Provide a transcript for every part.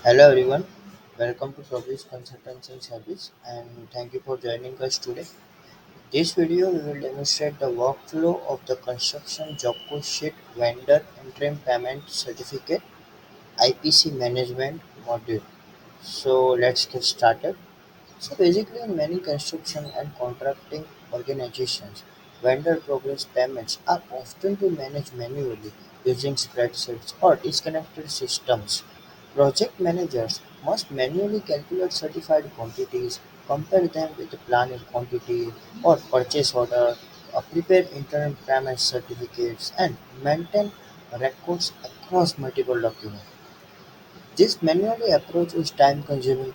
Hello everyone, welcome to Progress Consultancy Service and thank you for joining us today. This video we will demonstrate the workflow of the construction job code sheet vendor interim payment certificate IPC management module. So let's get started. So basically, in many construction and contracting organizations, vendor progress payments are often to manage manually using spreadsheets or disconnected systems. Project managers must manually calculate certified quantities, compare them with the planned quantity or purchase order, prepare interim payment certificates, and maintain records across multiple documents. This manual approach is time-consuming,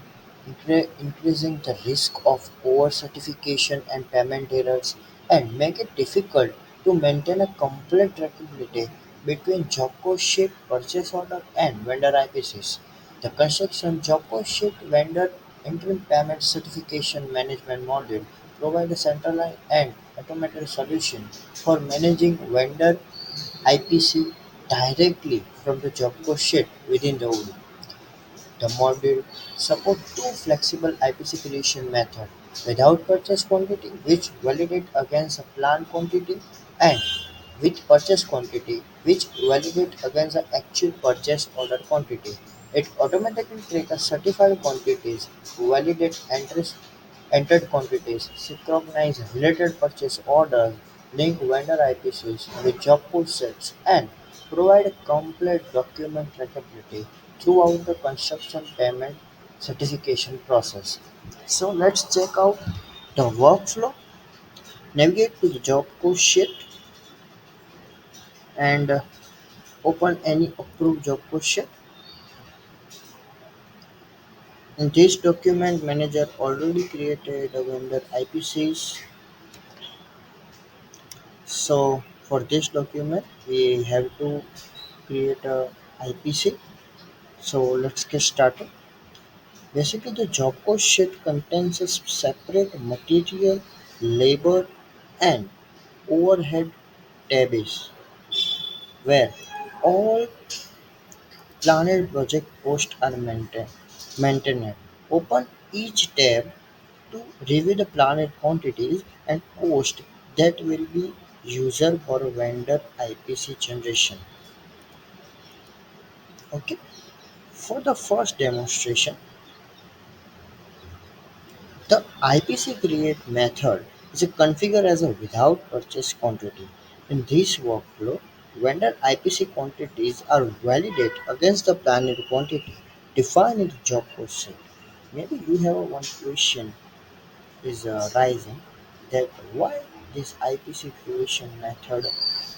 increasing the risk of over-certification and payment errors, and make it difficult to maintain a complete trackability between job code sheet, purchase order, and vendor IPCs. The construction job code sheet vendor interim payment certification management module provides a centralized and automated solution for managing vendor IPC directly from the job code sheet within the Odoo. The module supports two flexible IPC creation methods: without purchase quantity, which validate against a planned quantity, and with purchase quantity, which validate against the actual purchase order quantity. It automatically creates certified quantities, validate entered quantities, synchronize related purchase orders, link vendor IPCs with job code sets, and provide a complete document trackability throughout the construction payment certification process. So let's check out the workflow. Navigate to the job code sheet and open any approved job code sheet. In this document, manager already created a vendor IPCs. So for this document, we have to create a IPC. So let's get started. Basically, the job code sheet contains a separate material, labor, and overhead tabs where all planned project costs are maintained. Open each tab to review the planned quantities and cost that will be used for vendor IPC generation. Okay. For the first demonstration, the IPC create method is configured as a without purchase quantity. In this workflow, vendor IPC quantities are validated against the planned quantity defined in the job code sheet. Maybe you have one question is rising that why this IPC creation method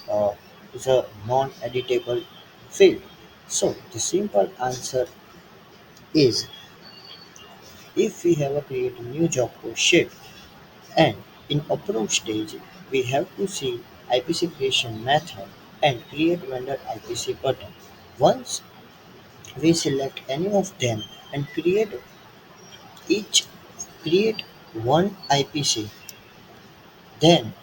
uh, is a non-editable field. So the simple answer is if we have a create a new job code sheet and in approve stage we have to see IPC creation method and create vendor IPC button. Once we select any of them and each create one IPC, then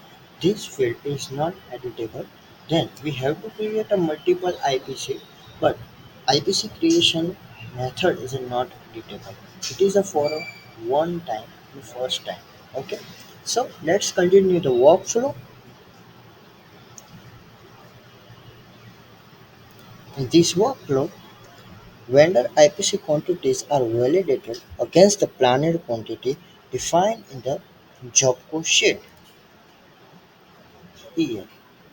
this field is not editable. Then we have to create a multiple IPC, but IPC creation method is not editable. It is a for a one time, the first time. Okay. So let's continue the workflow. In this workflow, vendor IPC quantities are validated against the planned quantity defined in the job code sheet. Here,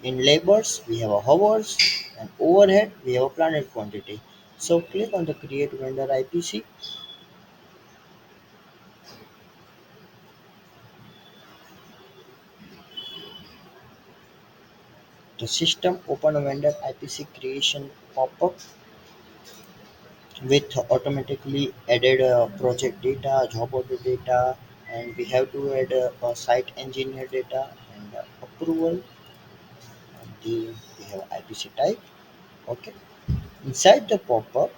in labors, we have a hours and overhead, we have a planned quantity. So click on the create vendor IPC. The system open a vendor IPC creation pop-up with automatically added project data, job order data, and we have to add site engineer data and approval. And we have IPC type. Okay. Inside the pop-up,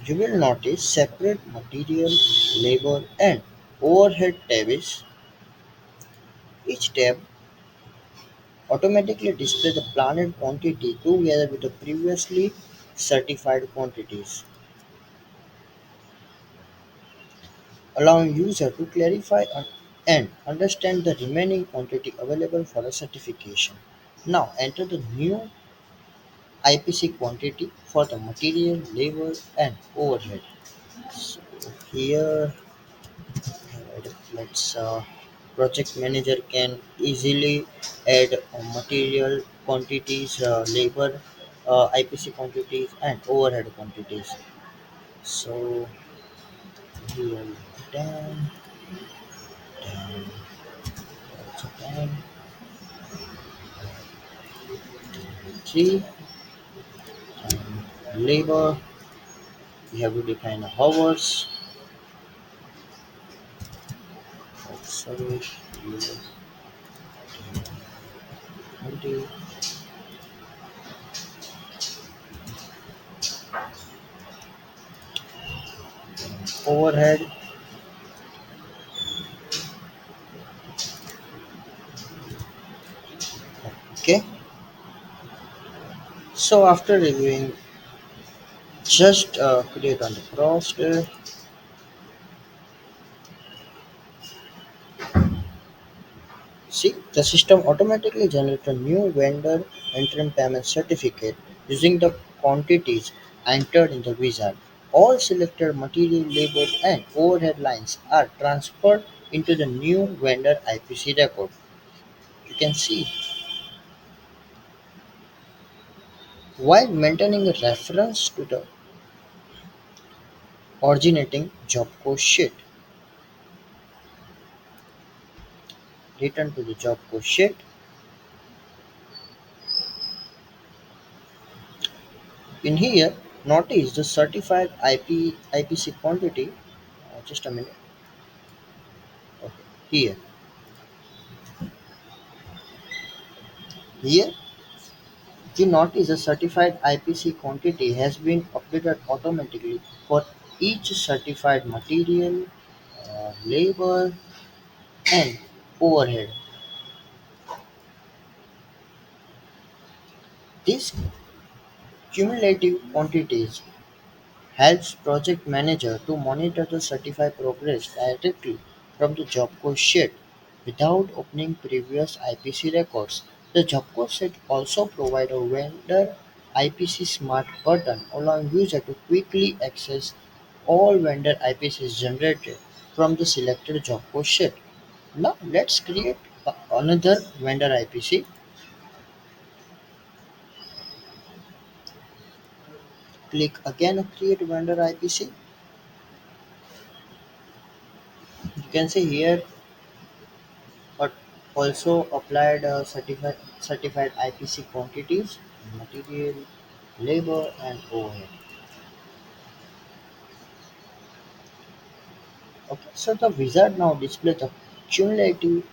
you will notice separate material, labor, and overhead tabs. Each tab automatically displays the planned quantity together with the previously certified quantities. allowing user to clarify and understand the remaining quantity available for a certification. Now enter the new IPC quantity for the material, labor and overhead. So here let's project manager can easily add material quantities, labor, IPC quantities and overhead quantities. So here 10, 10, also 10, 3 and labor. We have to define hours. Sorry, 20 overhead. Okay. So after reviewing, just click on the crossed. See, the system automatically generates a new vendor interim payment certificate using the quantities entered in the wizard. All selected material, labor, and overhead lines are transferred into the new vendor IPC record. You can see while maintaining a reference to the originating job code sheet. Return to the job code sheet. In here, notice the certified IPC quantity. Just a minute. Okay. Here you notice the certified IPC quantity has been updated automatically for each certified material, labor, and overhead. These cumulative quantities helps project manager to monitor the certified progress directly from the job code sheet without opening previous IPC records. The job code sheet also provides a vendor IPC Smart button allowing user to quickly access all vendor IPCs generated from the selected job code sheet. Now let's create another vendor IPC. Click again on create vendor IPC. You can see here but also applied certified IPC quantities, material, labor, and overhead. Okay, so the wizard now displays the cumulative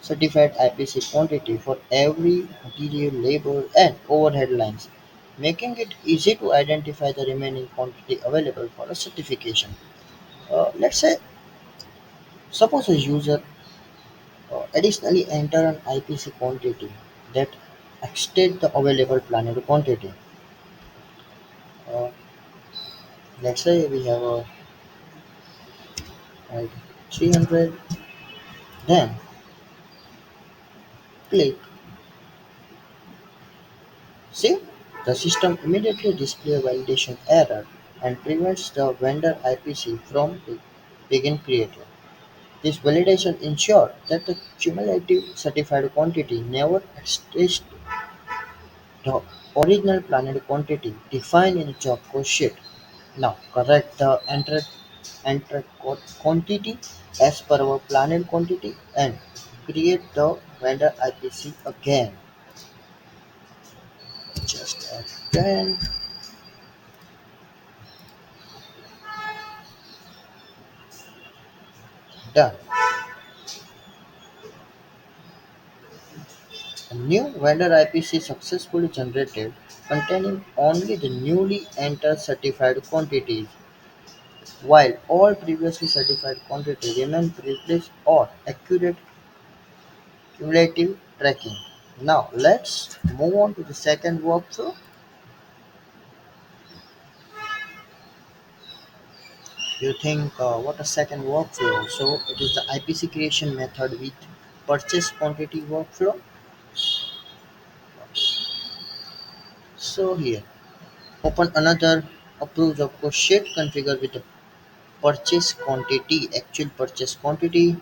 certified IPC quantity for every material, labor, and overhead lines, making it easy to identify the remaining quantity available for a certification. Let's say, suppose a user additionally enter an IPC quantity that exceed the available planned quantity. Uh, let's say we have a like 300, then click see the system immediately display a validation error and prevents the vendor IPC from being created. This validation ensures that the cumulative certified quantity never exceeds the original planned quantity defined in the job code sheet. Now correct the entered quantity as per our planned quantity and create the vendor IPC again. Just add 10, done. A new vendor IPC successfully generated containing only the newly entered certified quantities, while all previously certified quantities remain previous or accurate cumulative tracking. Now let's move on to the second workflow. You think what a second workflow? So it is the IPC creation method with purchase quantity workflow. So here, open another approved job code sheet configure with the purchase quantity, actual purchase quantity.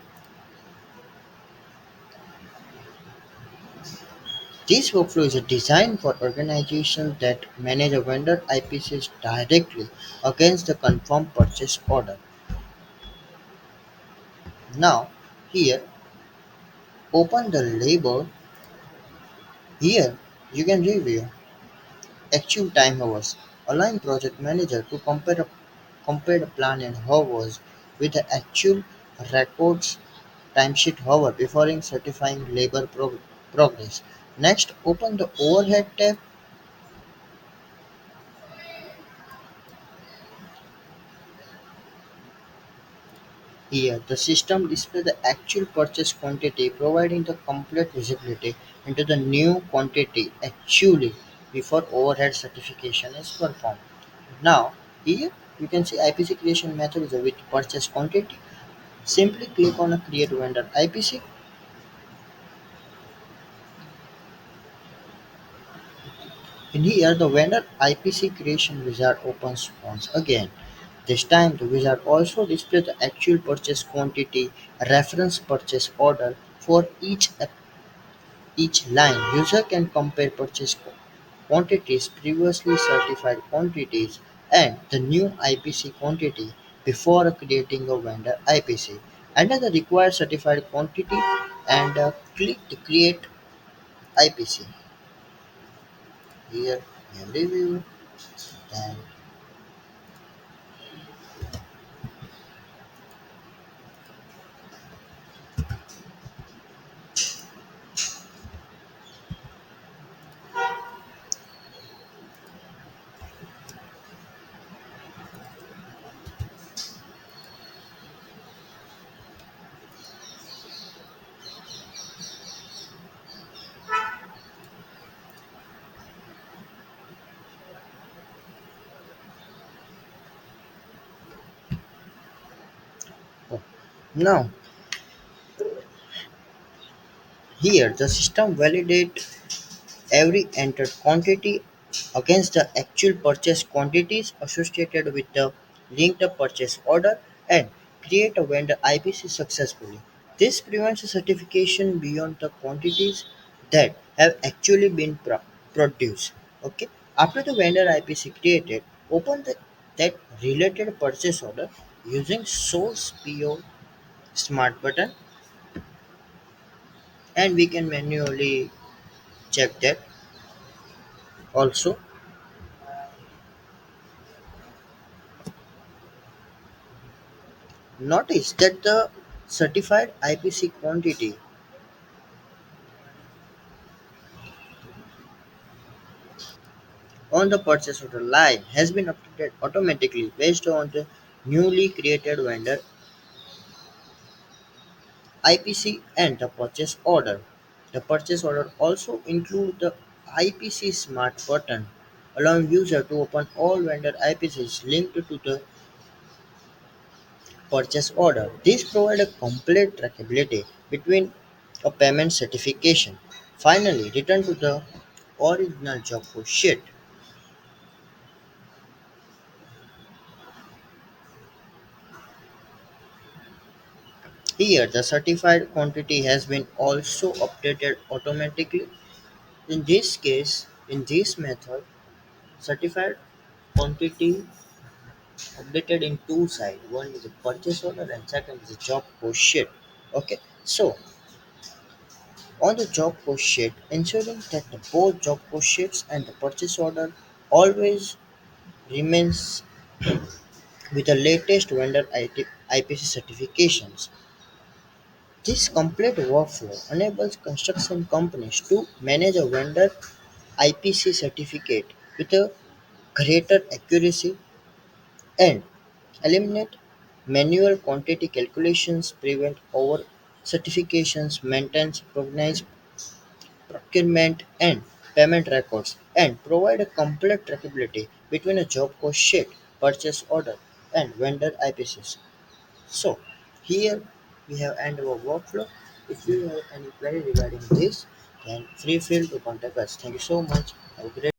This workflow is designed for organizations that manage a vendor IPCs directly against the confirmed purchase order. Now, here, open the label. Here, you can review actual time hours. Align project manager to compare the plan and hours with the actual records timesheet hour before certifying labor progress. Next, open the overhead tab. Here, the system displays the actual purchase quantity, providing the complete visibility into the new quantity actually before overhead certification is performed. Now, here you can see IPC creation method is with purchase quantity. Simply click on a create vendor IPC. In here, the vendor IPC creation wizard opens once again. This time, the wizard also displays the actual purchase quantity, reference purchase order for each line. User can compare purchase quantities, previously certified quantities, and the new IPC quantity before creating a vendor IPC. Enter the required certified quantity and click to create IPC. Here, review, and oh, now here the system validate every entered quantity against the actual purchase quantities associated with the linked purchase order and create a vendor IPC successfully. This prevents certification beyond the quantities that have actually been produced. Okay. After the vendor IPC created, open that related purchase order using source PO smart button and we can manually check that also. Notice that the certified IPC quantity on the purchase order line has been updated automatically based on the newly created vendor IPC and the purchase order. The purchase order also includes the IPC Smart button, allowing user to open all vendor IPCs linked to the purchase order. This provides a complete trackability between a payment certification. Finally, return to the original job code sheet. Here, the certified quantity has been also updated automatically. In this case, in this method, certified quantity updated in two sides. One is the purchase order and second is the job code sheet. Okay, so on the job code sheet, ensuring that the both job code sheets and the purchase order always remains with the latest vendor IPC certifications. This complete workflow enables construction companies to manage a vendor IPC certificate with a greater accuracy and eliminate manual quantity calculations, prevent over certifications, maintains organized procurement and payment records, and provide a complete trackability between a job cost sheet purchase order. and vendor IPCs. So here we have end our workflow. If you have any query regarding this, then free feel to contact us. Thank you so much. Have a great